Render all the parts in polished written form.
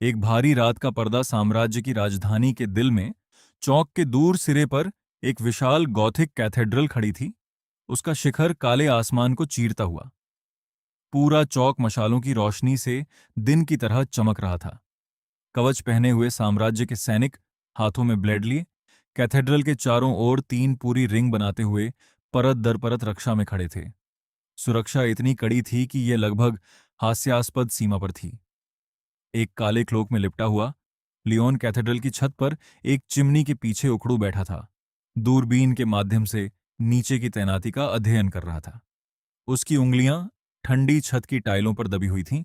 एक भारी रात का पर्दा साम्राज्य की राजधानी के दिल में, चौक के दूर सिरे पर एक विशाल गॉथिक कैथेड्रल खड़ी थी। उसका शिखर काले आसमान को चीरता हुआ। पूरा चौक मशालों की रोशनी से दिन की तरह चमक रहा था। कवच पहने हुए साम्राज्य के सैनिक, हाथों में ब्लेड लिए, कैथेड्रल के चारों ओर तीन पूरी रिंग बनाते हुए परत दर परत रक्षा में खड़े थे। सुरक्षा इतनी कड़ी थी कि यह लगभग हास्यास्पद सीमा पर थी। एक काले क्लोक में लिपटा हुआ लियोन कैथेड्रल की छत पर एक चिमनी के पीछे उखड़ू बैठा था। दूरबीन के माध्यम से नीचे की तैनाती का अध्ययन कर रहा था। उसकी उंगलियां ठंडी छत की टाइलों पर दबी हुई थीं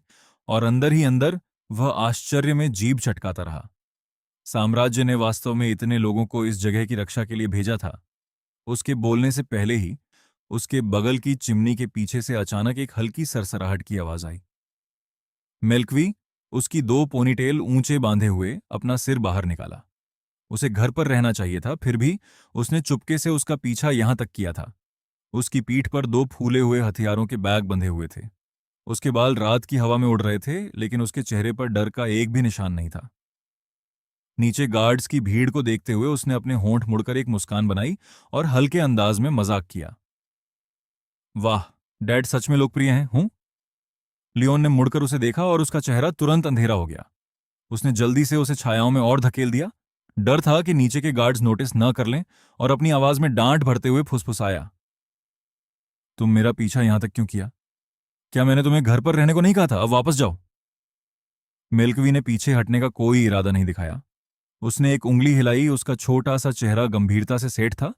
और अंदर ही अंदर वह आश्चर्य में जीभ चटकाता रहा। साम्राज्य ने वास्तव में इतने लोगों को इस जगह की रक्षा के लिए भेजा था। उसके बोलने से पहले ही उसके बगल की चिमनी के पीछे से अचानक एक हल्की सरसराहट की आवाज आई। मेल्कवी, उसकी दो पोनीटेल ऊंचे बांधे हुए, अपना सिर बाहर निकाला। उसे घर पर रहना चाहिए था, फिर भी उसने चुपके से उसका पीछा यहां तक किया था। उसकी पीठ पर दो फूले हुए हथियारों के बैग बंधे हुए थे। उसके बाल रात की हवा में उड़ रहे थे, लेकिन उसके चेहरे पर डर का एक भी निशान नहीं था। नीचे गार्ड्स की भीड़ को देखते हुए उसने अपने होंठ मुड़कर एक मुस्कान बनाई और हल्के अंदाज में मजाक किया। वाह, डैड सच में लोकप्रिय हैं, हूं? लियोन ने मुड़कर उसे देखा और उसका चेहरा तुरंत अंधेरा हो गया। उसने जल्दी से उसे छायाओं में और धकेल दिया। डर था कि नीचे के गार्ड्स नोटिस न कर लें, और अपनी आवाज में डांट भरते हुए फुसफुसाया, तुम मेरा पीछा यहां तक क्यों किया? क्या मैंने तुम्हें घर पर रहने को नहीं कहा था? अब वापस जाओ। मिल्कवी ने पीछे हटने का कोई इरादा नहीं दिखाया। उसने एक उंगली हिलाई। उसका छोटा सा चेहरा गंभीरता से सेठ था।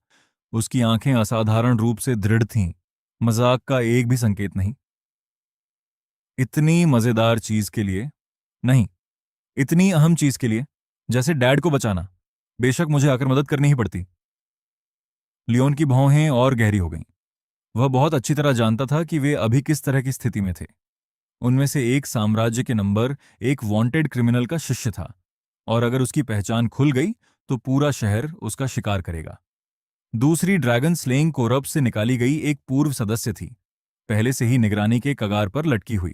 उसकी आंखें असाधारण रूप से दृढ़ थीं। मजाक का एक भी संकेत नहीं। इतनी मजेदार चीज के लिए नहीं, इतनी अहम चीज के लिए, जैसे डैड को बचाना, बेशक मुझे आकर मदद करनी ही पड़ती। लियोन की भौहें और गहरी हो गईं। वह बहुत अच्छी तरह जानता था कि वे अभी किस तरह की स्थिति में थे। उनमें से एक साम्राज्य के नंबर एक वांटेड क्रिमिनल का शिष्य था, और अगर उसकी पहचान खुल गई तो पूरा शहर उसका शिकार करेगा। दूसरी ड्रैगन स्लेइंग कोरप से निकाली गई एक पूर्व सदस्य थी, पहले से ही निगरानी के कगार पर लटकी हुई।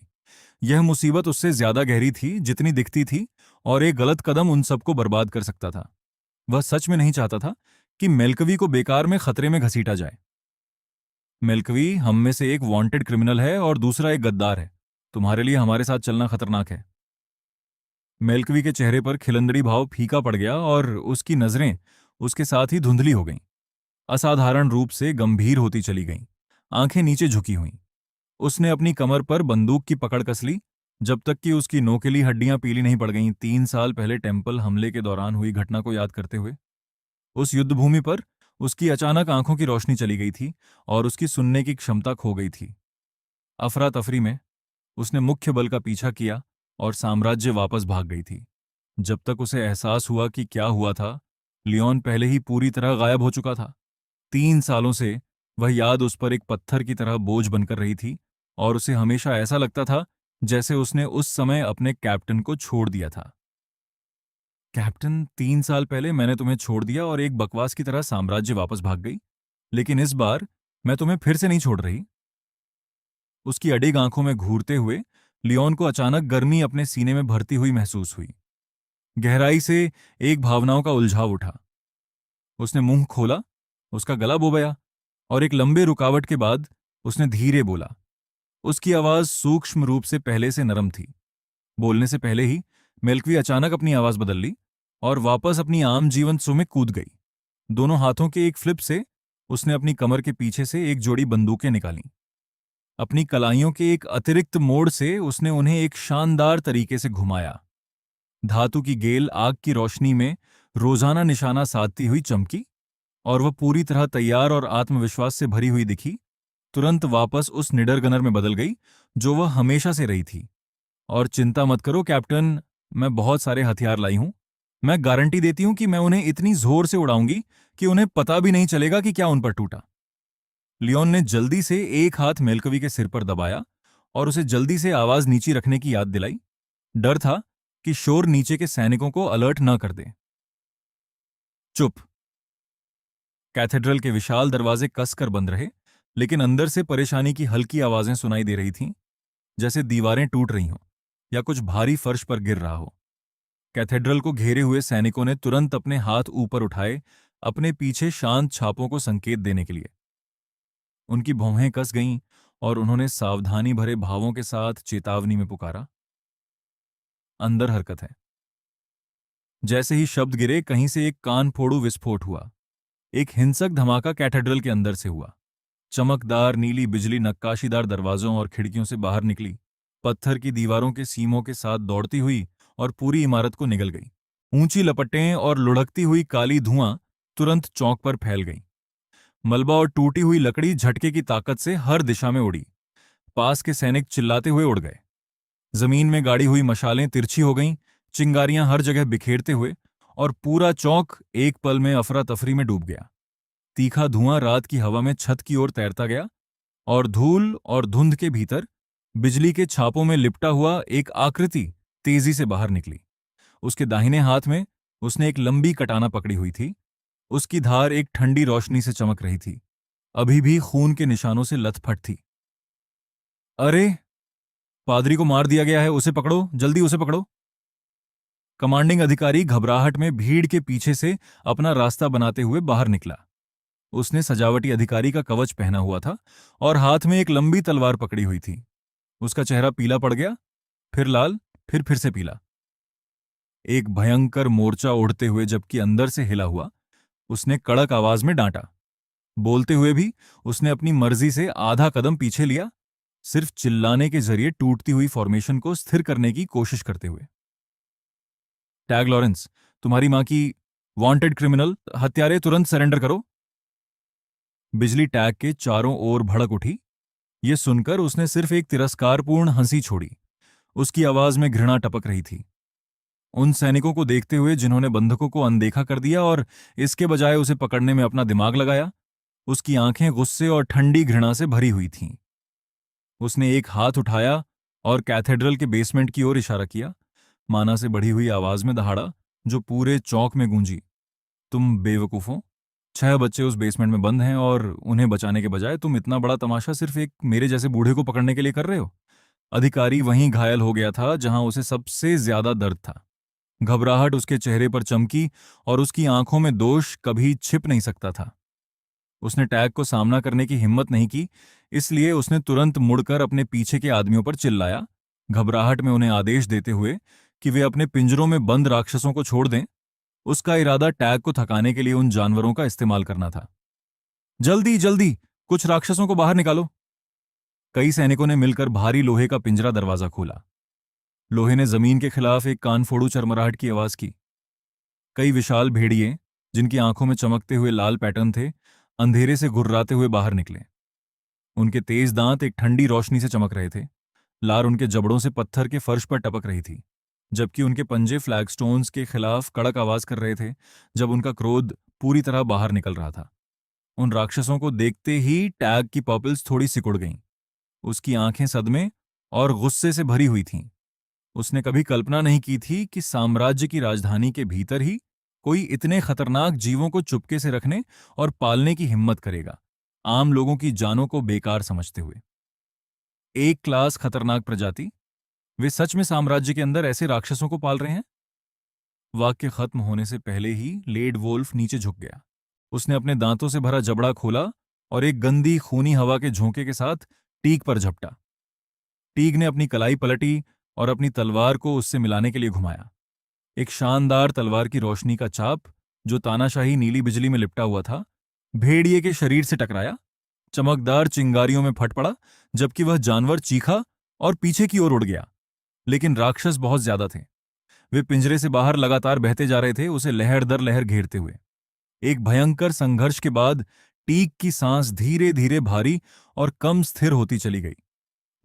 यह मुसीबत उससे ज्यादा गहरी थी जितनी दिखती थी, और एक गलत कदम उन सबको बर्बाद कर सकता था। वह सच में नहीं चाहता था कि मेल्कवी को बेकार में खतरे में घसीटा जाए। मेल्कवी, हम में से एक वांटेड क्रिमिनल है और दूसरा एक गद्दार है। तुम्हारे लिए हमारे साथ चलना खतरनाक है। मेल्कवी के चेहरे पर खिलंदड़ी भाव फीका पड़ गया और उसकी नजरें उसके साथ ही धुंधली हो गईं। असाधारण रूप से गंभीर होती चली गईं। आंखें नीचे झुकी हुईं। उसने अपनी कमर पर बंदूक की पकड़ कस ली, जब तक कि उसकी नोकेली हड्डियां पीली नहीं पड़ गईं। 3 साल पहले टेम्पल हमले के दौरान हुई घटना को याद करते हुए उस युद्धभूमि पर उसकी अचानक आंखों की रोशनी चली गई थी और उसकी सुनने की क्षमता खो गई थी। अफरा तफरी में उसने मुख्य बल का पीछा किया और साम्राज्य वापस भाग गई थी। जब तक उसे एहसास हुआ कि क्या हुआ था, लियोन पहले ही पूरी तरह गायब हो चुका था। 3 सालों से वह याद उस पर एक पत्थर की तरह बोझ बनकर रही थी, और उसे हमेशा ऐसा लगता था जैसे उसने उस समय अपने कैप्टन को छोड़ दिया था। कैप्टन, 3 साल पहले मैंने तुम्हें छोड़ दिया और एक बकवास की तरह साम्राज्य वापस भाग गई, लेकिन इस बार मैं तुम्हें फिर से नहीं छोड़ रही। उसकी अडिग आंखों में घूरते हुए लियोन को अचानक गर्मी अपने सीने में भरती हुई महसूस हुई। गहराई से एक भावनाओं का उलझाव उठा। उसने मुंह खोला, उसका गला बोबया, और एक लंबे रुकावट के बाद उसने धीरे बोला। उसकी आवाज सूक्ष्म रूप से पहले से नरम थी। बोलने से पहले ही मिल्कवी अचानक अपनी आवाज बदल ली और वापस अपनी आम जीवन सो में कूद गई। दोनों हाथों के एक फ्लिप से उसने अपनी कमर के पीछे से एक जोड़ी बंदूकें निकालीं। अपनी कलाइयों के एक अतिरिक्त मोड़ से उसने उन्हें एक शानदार तरीके से घुमाया। धातु की गेल आग की रोशनी में रोजाना निशाना साधती हुई चमकी, और वह पूरी तरह तैयार और आत्मविश्वास से भरी हुई दिखी। तुरंत वापस उस निडर गनर में बदल गई जो वह हमेशा से रही थी। और चिंता मत करो कैप्टन, मैं बहुत सारे हथियार लाई हूं। मैं गारंटी देती हूं कि मैं उन्हें इतनी जोर से उड़ाऊंगी कि उन्हें पता भी नहीं चलेगा कि क्या उन पर टूटा। लियोन ने जल्दी से एक हाथ मेल्कवी के सिर पर दबाया और उसे जल्दी से आवाज नीची रखने की याद दिलाई। डर था कि शोर नीचे के सैनिकों को अलर्ट न कर दे। चुप। कैथेड्रल के विशाल दरवाजे कसकर बंद रहे, लेकिन अंदर से परेशानी की हल्की आवाजें सुनाई दे रही थीं, जैसे दीवारें टूट रही हों या कुछ भारी फर्श पर गिर रहा हो। कैथेड्रल को घेरे हुए सैनिकों ने तुरंत अपने हाथ ऊपर उठाए, अपने पीछे शांत छापों को संकेत देने के लिए। उनकी भौहें कस गईं और उन्होंने सावधानी भरे भावों के साथ चेतावनी में पुकारा, अंदर हरकत है। जैसे ही शब्द गिरे, कहीं से एक कान फोड़ू विस्फोट हुआ। एक हिंसक धमाका कैथेड्रल के अंदर से हुआ। चमकदार नीली बिजली नक्काशीदार दरवाजों और खिड़कियों से बाहर निकली, पत्थर की दीवारों के सीमों के साथ दौड़ती हुई और पूरी इमारत को निगल गई। ऊंची लपटें और लुढ़कती हुई काली धुआं तुरंत चौक पर फैल गई। मलबा और टूटी हुई लकड़ी झटके की ताकत से हर दिशा में उड़ी। पास के सैनिक चिल्लाते हुए उड़ गए। जमीन में गाड़ी हुई मशालें तिरछी हो गईं, चिंगारियां हर जगह बिखेरते हुए, और पूरा चौक एक पल में अफरा तफरी में डूब गया। तीखा धुआं रात की हवा में छत की ओर तैरता गया, और धूल और धुंध के भीतर बिजली के छापों में लिपटा हुआ एक आकृति तेजी से बाहर निकली। उसके दाहिने हाथ में उसने एक लंबी कटाना पकड़ी हुई थी। उसकी धार एक ठंडी रोशनी से चमक रही थी, अभी भी खून के निशानों से लथपथ थी। अरे, पादरी को मार दिया गया है, उसे पकड़ो, जल्दी उसे पकड़ो। कमांडिंग अधिकारी घबराहट में भीड़ के पीछे से अपना रास्ता बनाते हुए बाहर निकला। उसने सजावटी अधिकारी का कवच पहना हुआ था और हाथ में एक लंबी तलवार पकड़ी हुई थी। उसका चेहरा पीला पड़ गया, फिर लाल, फिर से पीला। एक भयंकर मोर्चा उड़ते हुए जबकि अंदर से हिला हुआ, उसने कड़क आवाज में डांटा। बोलते हुए भी उसने अपनी मर्जी से आधा कदम पीछे लिया, सिर्फ चिल्लाने के जरिए टूटती हुई फॉर्मेशन को स्थिर करने की कोशिश करते हुए। टैग लॉरेंस, तुम्हारी मां की वांटेड क्रिमिनल, हत्यारे, तुरंत सरेंडर करो। बिजली टैग के चारों ओर भड़क उठी। यह सुनकर उसने सिर्फ एक तिरस्कारपूर्ण हंसी छोड़ी। उसकी आवाज में घृणा टपक रही थी। उन सैनिकों को देखते हुए जिन्होंने बंधकों को अनदेखा कर दिया और इसके बजाय उसे पकड़ने में अपना दिमाग लगाया, उसकी आंखें गुस्से और ठंडी घृणा से भरी हुई थीं। उसने एक हाथ उठाया और कैथेड्रल के बेसमेंट की ओर इशारा किया, माना से बढ़ी हुई आवाज में दहाड़ा, जो पूरे चौक में गूंजी। तुम बेवकूफों, 6 बच्चे उस बेसमेंट में बंद हैं और उन्हें बचाने के बजाय तुम इतना बड़ा तमाशा सिर्फ एक मेरे जैसे बूढ़े को पकड़ने के लिए कर रहे हो। अधिकारी वहीं घायल हो गया था जहां उसे सबसे ज्यादा दर्द था। घबराहट उसके चेहरे पर चमकी और उसकी आंखों में दोष कभी छिप नहीं सकता था। उसने टैग को सामना करने की हिम्मत नहीं की, इसलिए उसने तुरंत मुड़कर अपने पीछे के आदमियों पर चिल्लाया, घबराहट में उन्हें आदेश देते हुए कि वे अपने पिंजरों में बंद राक्षसों को छोड़ दें। उसका इरादा टैग को थकाने के लिए उन जानवरों का इस्तेमाल करना था। जल्दी जल्दी, कुछ राक्षसों को बाहर निकालो। कई सैनिकों ने मिलकर भारी लोहे का पिंजरा दरवाजा खोला। लोहे ने जमीन के खिलाफ एक कानफोड़ू चरमराहट की आवाज की। कई विशाल भेड़िए, जिनकी आंखों में चमकते हुए लाल पैटर्न थे, अंधेरे से घुर्राते हुए बाहर निकले। उनके तेज दांत एक ठंडी रोशनी से चमक रहे थे। लार उनके जबड़ों से पत्थर के फर्श पर टपक रही थी, जबकि उनके पंजे फ्लैगस्टोन्स के खिलाफ कड़क आवाज कर रहे थे जब उनका क्रोध पूरी तरह बाहर निकल रहा था। उन राक्षसों को देखते ही टैग की पॉपल्स थोड़ी सिकुड़ गईं। उसकी आंखें सदमे और गुस्से से भरी हुई थीं। उसने कभी कल्पना नहीं की थी कि साम्राज्य की राजधानी के भीतर ही कोई इतने खतरनाक जीवों को चुपके से रखने और पालने की हिम्मत करेगा, आम लोगों की जानों को बेकार समझते हुए। एक क्लास खतरनाक प्रजाति, वे सच में साम्राज्य के अंदर ऐसे राक्षसों को पाल रहे हैं? वाक्य खत्म होने से पहले ही लेड वोल्फ नीचे झुक गया। उसने अपने दांतों से भरा जबड़ा खोला और एक गंदी खूनी हवा के झोंके के साथ टीग पर झपटा। टीग ने अपनी कलाई पलटी और अपनी तलवार को उससे मिलाने के लिए घुमाया। एक शानदार तलवार की रोशनी का चाप, जो तानाशाही नीली बिजली में लिपटा हुआ था, भेड़िए के शरीर से टकराया, चमकदार चिंगारियों में फट पड़ा, जबकि वह जानवर चीखा और पीछे की ओर उड़ गया। लेकिन राक्षस बहुत ज्यादा थे। वे पिंजरे से बाहर लगातार बहते जा रहे थे, उसे लहर दर लहर घेरते हुए। एक भयंकर संघर्ष के बाद टीक की सांस धीरे धीरे भारी और कम स्थिर होती चली गई।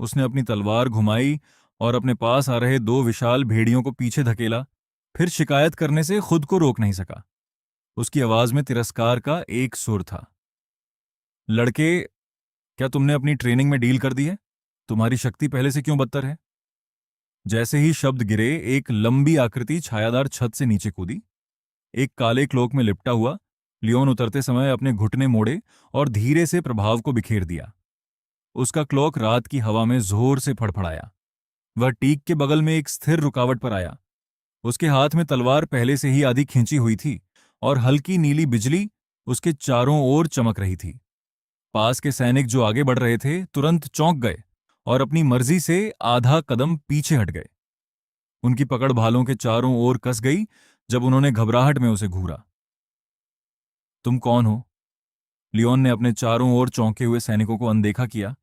उसने अपनी तलवार घुमाई और अपने पास आ रहे 2 विशाल भेड़ियों को पीछे धकेला, फिर शिकायत करने से खुद को रोक नहीं सका। उसकी आवाज में तिरस्कार का एक सुर था। लड़के, क्या तुमने अपनी ट्रेनिंग में डील कर दी है? तुम्हारी शक्ति पहले से क्यों बदतर है? जैसे ही शब्द गिरे, एक लंबी आकृति छायादार छत से नीचे कूदी। एक काले क्लोक में लिपटा हुआ लियोन उतरते समय अपने घुटने मोड़े और धीरे से प्रभाव को बिखेर दिया। उसका क्लोक रात की हवा में जोर से फड़फड़ाया। वह टीक के बगल में एक स्थिर रुकावट पर आया। उसके हाथ में तलवार पहले से ही आधी खींची हुई थी और हल्की नीली बिजली उसके चारों ओर चमक रही थी। पास के सैनिक जो आगे बढ़ रहे थे तुरंत चौंक गए और अपनी मर्जी से आधा कदम पीछे हट गए। उनकी पकड़ भालों के चारों ओर कस गई जब उन्होंने घबराहट में उसे घूरा। तुम कौन हो? लियोन ने अपने चारों ओर चौंके हुए सैनिकों को अनदेखा किया।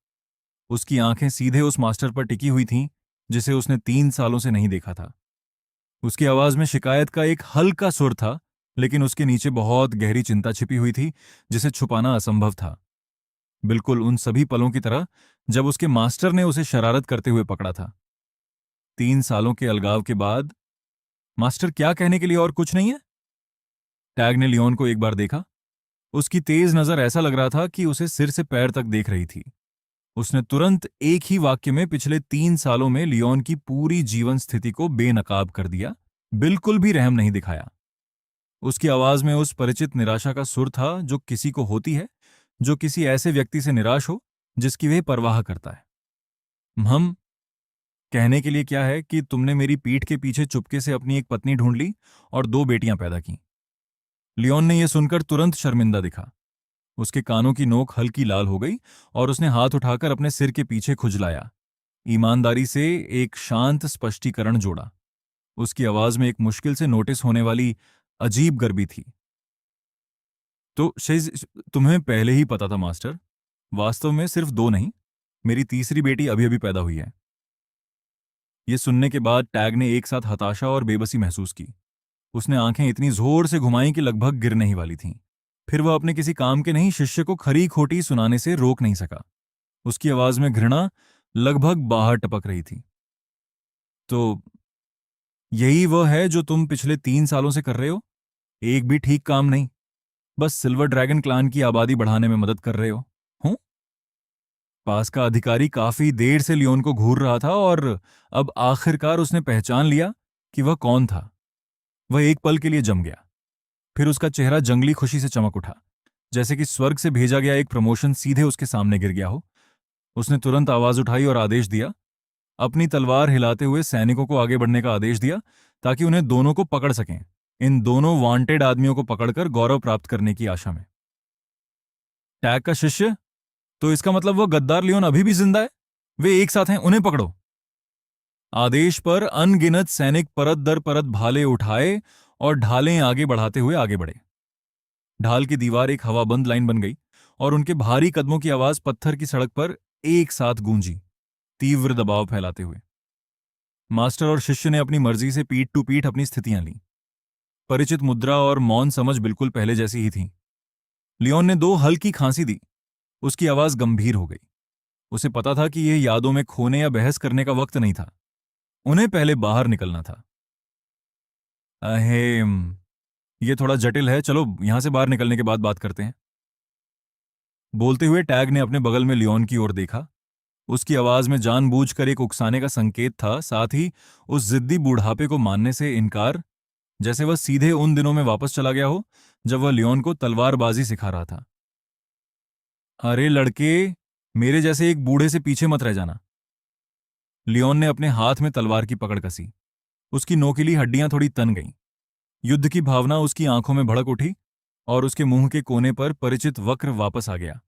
उसकी आंखें सीधे उस मास्टर पर टिकी हुई थीं जिसे उसने 3 सालों से नहीं देखा था। उसकी आवाज में शिकायत का एक हल्का सुर था, लेकिन उसके नीचे बहुत गहरी चिंता छिपी हुई थी जिसे छुपाना असंभव था। बिल्कुल उन सभी पलों की तरह जब उसके मास्टर ने उसे शरारत करते हुए पकड़ा था। 3 सालों के अलगाव के बाद मास्टर क्या कहने के लिए और कुछ नहीं है? टैग ने लियोन को एक बार देखा। उसकी तेज नजर ऐसा लग रहा था कि उसे सिर से पैर तक देख रही थी। उसने तुरंत एक ही वाक्य में पिछले 3 सालों में लियोन की पूरी जीवन स्थिति को बेनकाब कर दिया, बिल्कुल भी रहम नहीं दिखाया। उसकी आवाज में उस परिचित निराशा का सुर था जो किसी को होती है, जो किसी ऐसे व्यक्ति से निराश हो जिसकी वह परवाह करता है। हम कहने के लिए क्या है कि तुमने मेरी पीठ के पीछे चुपके से अपनी एक पत्नी ढूंढ ली और 2 बेटियां पैदा की। लियोन ने यह सुनकर तुरंत शर्मिंदा दिखा। उसके कानों की नोक हल्की लाल हो गई और उसने हाथ उठाकर अपने सिर के पीछे खुजलाया, ईमानदारी से एक शांत स्पष्टीकरण जोड़ा। उसकी आवाज में एक मुश्किल से नोटिस होने वाली अजीब गर्मी थी। तो शायद तुम्हें पहले ही पता था मास्टर। वास्तव में सिर्फ 2 नहीं, मेरी तीसरी बेटी अभी अभी पैदा हुई है। यह सुनने के बाद टैग ने एक साथ हताशा और बेबसी महसूस की। उसने आंखें इतनी जोर से घुमाई कि लगभग गिरने ही वाली थीं। फिर वह अपने किसी काम के नहीं शिष्य को खरी खोटी सुनाने से रोक नहीं सका। उसकी आवाज में घृणा लगभग बाहर टपक रही थी। तो यही वह है जो तुम पिछले 3 सालों से कर रहे हो? एक भी ठीक काम नहीं, बस सिल्वर ड्रैगन क्लान की आबादी बढ़ाने में मदद कर रहे हो? हूं? पास का अधिकारी काफी देर से लियोन को घूर रहा था और अब आखिरकार उसने पहचान लिया कि वह कौन था। वह एक पल के लिए जम गया। फिर उसका चेहरा जंगली खुशी से चमक उठा, जैसे कि स्वर्ग से भेजा गया एक प्रमोशन सीधे उसके सामने गिर गया हो। उसने तुरंत आवाज उठाई और आदेश दिया, अपनी तलवार हिलाते हुए सैनिकों को आगे बढ़ने का आदेश दिया ताकि उन्हें दोनों को पकड़ सकें, इन दोनों वांटेड आदमियों को पकड़कर गौरव प्राप्त करने की आशा में। टैग का शिष्य? तो इसका मतलब वह गद्दार लियोन अभी भी जिंदा है? वे एक साथ हैं, उन्हें पकड़ो। आदेश पर अनगिनत सैनिक परत दर परत भाले उठाए और ढालें आगे बढ़ाते हुए आगे बढ़े। ढाल की दीवार एक हवाबंद लाइन बन गई और उनके भारी कदमों की आवाज पत्थर की सड़क पर एक साथ गूंजी, तीव्र दबाव फैलाते हुए। मास्टर और शिष्य ने अपनी मर्जी से पीठ टू पीठ अपनी स्थितियां लीं। परिचित मुद्रा और मौन समझ बिल्कुल पहले जैसी ही थी। लियोन ने 2 हल्की खांसी दी। उसकी आवाज गंभीर हो गई। उसे पता था कि यह यादों में खोने या बहस करने का वक्त नहीं था। उन्हें पहले बाहर निकलना था। अहेम, यह थोड़ा जटिल है, चलो यहां से बाहर निकलने के बाद बात करते हैं। बोलते हुए टैग ने अपने बगल में लियोन की ओर देखा। उसकी आवाज में जानबूझकर एक उकसाने का संकेत था, साथ ही उस जिद्दी बूढ़ापे को मानने से इनकार, जैसे वह सीधे उन दिनों में वापस चला गया हो जब वह लियोन को तलवारबाजी सिखा रहा था। अरे लड़के, मेरे जैसे एक बूढ़े से पीछे मत रह जाना। लियोन ने अपने हाथ में तलवार की पकड़ कसी। उसकी नोकीली हड्डियां थोड़ी तन गईं। युद्ध की भावना उसकी आंखों में भड़क उठी और उसके मुंह के कोने पर परिचित वक्र वापस आ गया।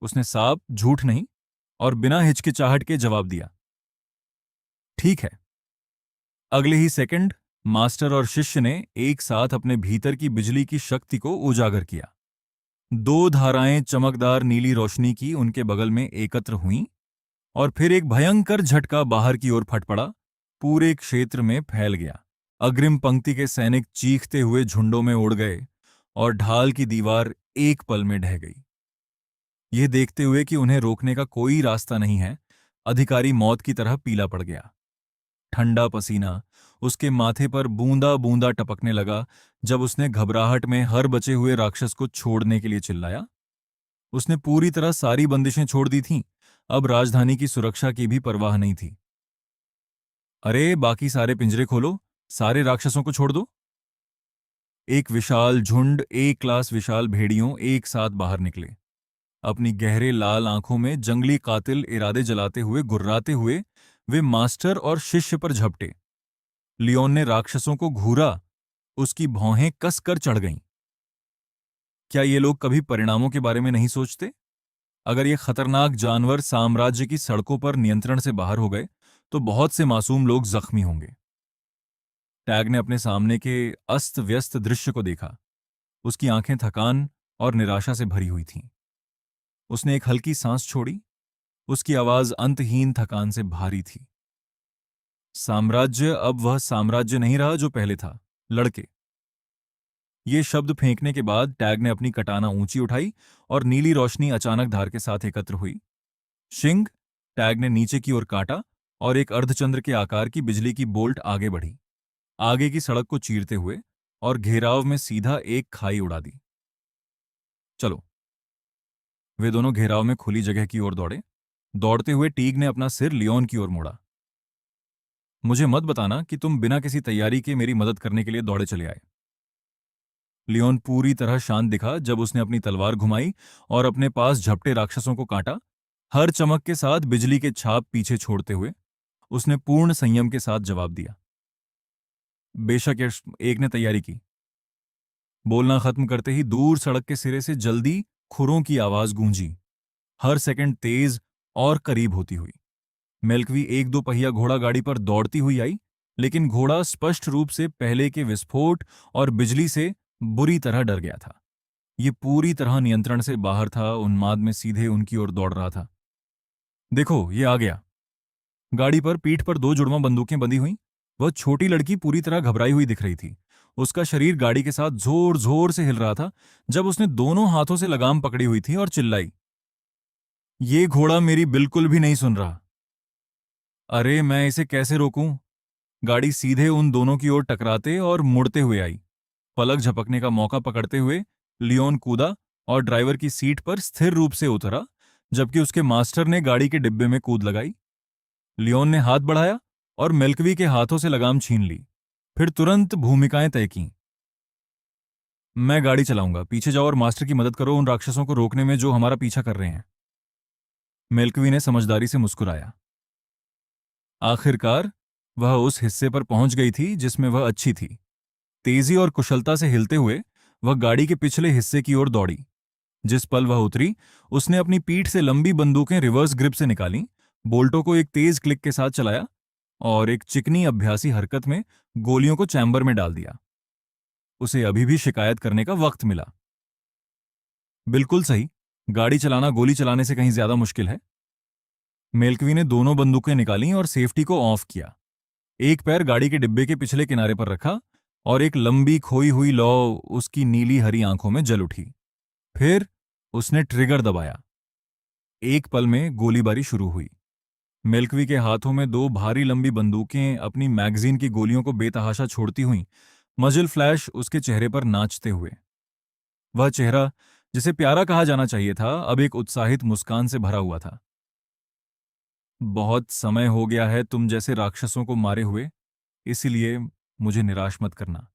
उसने साफ झूठ नहीं और बिना हिचकिचाहट के जवाब दिया, ठीक है। अगले ही सेकंड मास्टर और शिष्य ने एक साथ अपने भीतर की बिजली की शक्ति को उजागर किया। 2 धाराएं चमकदार नीली रोशनी की उनके बगल में एकत्र हुईं और फिर एक भयंकर झटका बाहर की ओर फट पड़ा, पूरे क्षेत्र में फैल गया। अग्रिम पंक्ति के सैनिक चीखते हुए झुंडों में उड़ गए और ढाल की दीवार एक पल में ढह गई। यह देखते हुए कि उन्हें रोकने का कोई रास्ता नहीं है, अधिकारी मौत की तरह पीला पड़ गया। ठंडा पसीना उसके माथे पर बूंदा बूंदा टपकने लगा जब उसने घबराहट में हर बचे हुए राक्षस को छोड़ने के लिए चिल्लाया। उसने पूरी तरह सारी बंदिशें छोड़ दी थीं, अब राजधानी की सुरक्षा की भी परवाह नहीं थी। अरे बाकी सारे पिंजरे खोलो, सारे राक्षसों को छोड़ दो। एक विशाल झुंड, 1 क्लास विशाल भेड़ियों एक साथ बाहर निकले। अपनी गहरे लाल आंखों में जंगली कातिल इरादे जलाते हुए गुर्राते हुए वे मास्टर और शिष्य पर झपटे। लियोन ने राक्षसों को घूरा, उसकी भौहें कसकर चढ़ गईं। क्या ये लोग कभी परिणामों के बारे में नहीं सोचते? अगर ये खतरनाक जानवर साम्राज्य की सड़कों पर नियंत्रण से बाहर हो गए तो बहुत से मासूम लोग जख्मी होंगे। टैग ने अपने सामने के अस्त व्यस्त दृश्य को देखा। उसकी आंखें थकान और निराशा से भरी हुई थीं। उसने एक हल्की सांस छोड़ी। उसकी आवाज अंतहीन थकान से भारी थी। साम्राज्य अब वह साम्राज्य नहीं रहा जो पहले था। लड़के। ये शब्द फेंकने के बाद टैग ने अपनी कटाना ऊंची उठाई और नीली रोशनी अचानक धार के साथ एकत्र हुई। शिंग। टैग ने नीचे की ओर काटा और एक अर्धचंद्र के आकार की बिजली की बोल्ट आगे बढ़ी, आगे की सड़क को चीरते हुए, और घेराव में सीधा एक खाई उड़ा दी। चलो। वे दोनों घेराव में खुली जगह की ओर दौड़े। दौड़ते हुए टीग ने अपना सिर लियोन की ओर मोड़ा। मुझे मत बताना कि तुम बिना किसी तैयारी के मेरी मदद करने के लिए दौड़े चले आए। लियोन पूरी तरह शांत दिखा जब उसने अपनी तलवार घुमाई और अपने पास झपटे राक्षसों को काटा। हर चमक के साथ बिजली के छाप पीछे छोड़ते हुए उसने पूर्ण संयम के साथ जवाब दिया। बेशक एक ने तैयारी की। बोलना खत्म करते ही दूर सड़क के सिरे से जल्दी खुरों की आवाज गूंजी, हर सेकंड तेज और करीब होती हुई। मेल्कवी एक दो पहिया घोड़ा गाड़ी पर दौड़ती हुई आई, लेकिन घोड़ा स्पष्ट रूप से पहले के विस्फोट और बिजली से बुरी तरह डर गया था। ये पूरी तरह नियंत्रण से बाहर था, उन्माद में सीधे उनकी ओर दौड़ रहा था। देखो, ये आ गया। गाड़ी पर पीठ पर दो जुड़वा बंदूकें बंधी हुई। वह छोटी लड़की पूरी तरह घबराई हुई दिख रही थी। उसका शरीर गाड़ी के साथ जोर जोर से हिल रहा था जब उसने दोनों हाथों से लगाम पकड़ी हुई थी और चिल्लाई, ये घोड़ा मेरी बिल्कुल भी नहीं सुन रहा। अरे, मैं इसे कैसे रोकूं? गाड़ी सीधे उन दोनों की ओर टकराते और मुड़ते हुए आई। पलक झपकने का मौका पकड़ते हुए लियोन कूदा और ड्राइवर की सीट पर स्थिर रूप से उतरा, जबकि उसके मास्टर ने गाड़ी के डिब्बे में कूद लगाई। लियोन ने हाथ बढ़ाया और मेल्कवी के हाथों से लगाम छीन ली, फिर तुरंत भूमिकाएं तय कीं। मैं गाड़ी चलाऊंगा, पीछे जाओ और मास्टर की मदद करो उन राक्षसों को रोकने में जो हमारा पीछा कर रहे हैं। मेल्कवी ने समझदारी से मुस्कुराया। आखिरकार वह उस हिस्से पर पहुंच गई थी जिसमें वह अच्छी थी। तेजी और कुशलता से हिलते हुए वह गाड़ी के पिछले हिस्से की ओर दौड़ी। जिस पल वह उतरी, उसने अपनी पीठ से लंबी बंदूकें रिवर्स ग्रिप से निकाली, बोल्टों को एक तेज क्लिक के साथ चलाया और एक चिकनी अभ्यासी हरकत में गोलियों को चैम्बर में डाल दिया। उसे अभी भी शिकायत करने का वक्त मिला। बिल्कुल सही, गाड़ी चलाना गोली चलाने से कहीं ज्यादा मुश्किल है। मेल्कवी ने दोनों बंदूकें निकाली और सेफ्टी को ऑफ किया। एक पैर गाड़ी के डिब्बे के पिछले किनारे पर रखा और एक लंबी खोई हुई लौ उसकी नीली हरी आंखों में जल उठी। फिर उसने ट्रिगर दबाया। एक पल में गोलीबारी शुरू हुई। मिल्कवी के हाथों में दो भारी लंबी बंदूकें अपनी मैगजीन की गोलियों को बेतहाशा छोड़ती हुईं, मजिल फ्लैश उसके चेहरे पर नाचते हुए। वह चेहरा, जिसे प्यारा कहा जाना चाहिए था, अब एक उत्साहित मुस्कान से भरा हुआ था। बहुत समय हो गया है तुम जैसे राक्षसों को मारे हुए, इसीलिए मुझे निराश मत करना।